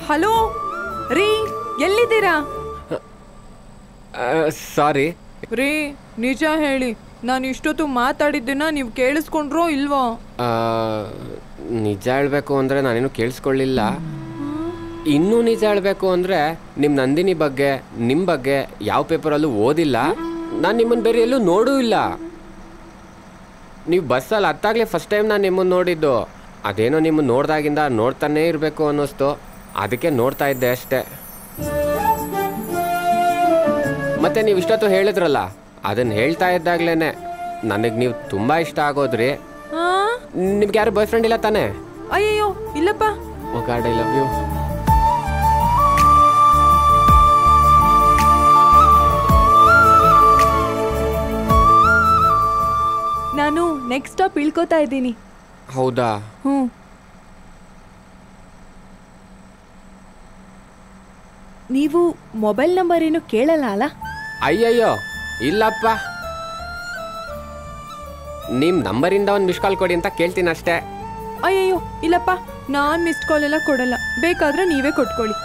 Hello ರೀ, ಎಲ್ಲಿದ್ದೀರಾ? ಸಾರಿ ರೀ, ನಿಜ ಹೇಳಿ, ನಾನು ಇಷ್ಟೊತ್ತು ಮಾತಾಡಿದ್ದನ್ನ ನೀವು ಕೇಳಿಸ್ಕೊಂಡ್ರೋ ಇಲ್ವೋ? ನಿಜ ಹೇಳಬೇಕು ಅಂದರೆ ನಾನೇನು ಕೇಳಿಸ್ಕೊಳ್ಳಿಲ್ಲ. ಇನ್ನೂ ನಿಜ ಹೇಳಬೇಕು ಅಂದರೆ ನಿಮ್ಮ ನಂದಿನಿ ಬಗ್ಗೆ, ನಿಮ್ಮ ಬಗ್ಗೆ ಯಾವ ಪೇಪರಲ್ಲೂ ಓದಿಲ್ಲ. ನಾನು ನಿಮ್ಮನ್ನು ಬೇರೆ ಎಲ್ಲೂ ನೋಡೂ ಇಲ್ಲ. ನೀವು ಬಸ್ಸಲ್ಲಿ ಹತ್ತಾಗಲೇ ಫಸ್ಟ್ ಟೈಮ್ ನಾನು ನಿಮ್ಮನ್ನು ನೋಡಿದ್ದು. ಅದೇನೋ ನಿಮ್ಮನ್ನು ನೋಡ್ದಾಗಿಂದ ನೋಡ್ತಾನೇ ಇರಬೇಕು ಅನ್ನಿಸ್ತು, ಅದಕ್ಕೆ ನೋಡ್ತಾ ಇದ್ದೆ ಅಷ್ಟೇ. ಮತ್ತೆ ನೀವು ಇಷ್ಟೊತ್ತು ಹೇಳಿದ್ರಲ್ಲ, ಅದನ್ನು ಹೇಳ್ತಾ ಇದ್ದಾಗಲೇ ನನಗೆ ನೀವು ತುಂಬ ಇಷ್ಟ ಆಗೋದ್ರಿ. ನಿಮ್ಗೆ ಯಾರು ಬಾಯ್ ಫ್ರೆಂಡ್ ಇಲ್ಲ ತಾನೇ? ಅಯ್ಯಯ್ಯೋ ಇಲ್ಲಪ್ಪ. ಓ ಗಾಡ್, ಐ ಲವ್ ಯು. ನಾನು ನೆಕ್ಸ್ಟ್ ಸ್ಟಾಪ್ ಇಳ್ಕೋತಾ ಇದ್ದೀನಿ. ಹೌದಾ? ನೀವು ಮೊಬೈಲ್ ನಂಬರ್ ಏನು ಕೇಳಲ್ಲ ಅಲ್ಲ? ಅಯ್ಯಯ್ಯೋ ಇಲ್ಲಪ್ಪ, ನಿಮ್ಮ ನಂಬರಿಂದ ಒಂದು ಮಿಸ್ ಕಾಲ್ ಕೊಡಿ ಅಂತ ಕೇಳ್ತೀನಿ ಅಷ್ಟೇ. ಅಯ್ಯಯ್ಯೋ ಇಲ್ಲಪ್ಪ, ನಾನು ಮಿಸ್ಡ್ ಕಾಲ್ ಎಲ್ಲ ಕೊಡಲ್ಲ, ಬೇಕಾದ್ರೆ ನೀವೇ ಕೊಟ್ಕೊಳ್ಳಿ.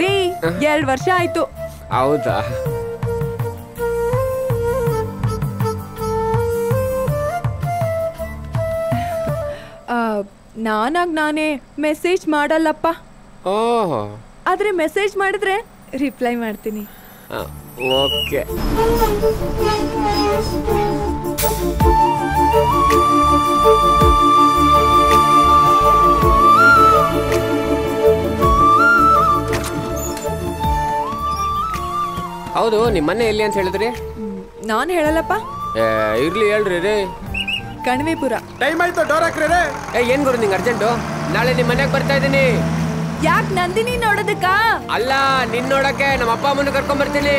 ರೀ, 2 ವರ್ಷ ಆಯ್ತು. ಹೌದಾ? ನಾನಾಗ್ ನಾನೇ ಮೆಸೇಜ್ ಮಾಡಲ್ಲಪ್ಪ. ಓಹ್, ಆದ್ರೆ ಮೆಸೇಜ್ ಮಾಡಿದ್ರೆ ರಿಪ್ಲೈ ಮಾಡ್ತೀನಿ. ಓಕೆ. ಹೌದು, ನಿಮ್ಮ ಮನೆ ಎಲ್ಲಿ ಅಂತ ಹೇಳಿದ್ರಿ? ನಾನು ಹೇಳಲ್ಲಪ್ಪ. ಇರ್ಲಿ, ಹೇಳ್ರಿ ರೀ. ಕಣಿವೆಪುರ. ಟೈಮ್ ಆಯ್ತು, ಡೋರ್ ಹಾಕ್ರಿ. ಏನ್ ಗುರು ನಿಂಗೆ ಅರ್ಜೆಂಟು? ನಾಳೆ ನಿಮ್ಮ ಮನೆಗೆ ಬರ್ತಾ ಇದ್ದೀನಿ. ಯಾಕೆ ನಂದಿನಿ ನೋಡೋದಕ್ಕ? ಅಲ್ಲ, ನಿನ್ ನೋಡಕ್ಕೆ ನಮ್ಮ ಅಪ್ಪ ಅಮ್ಮನ ಕರ್ಕೊಂಡ್ ಬರ್ತೀನಿ.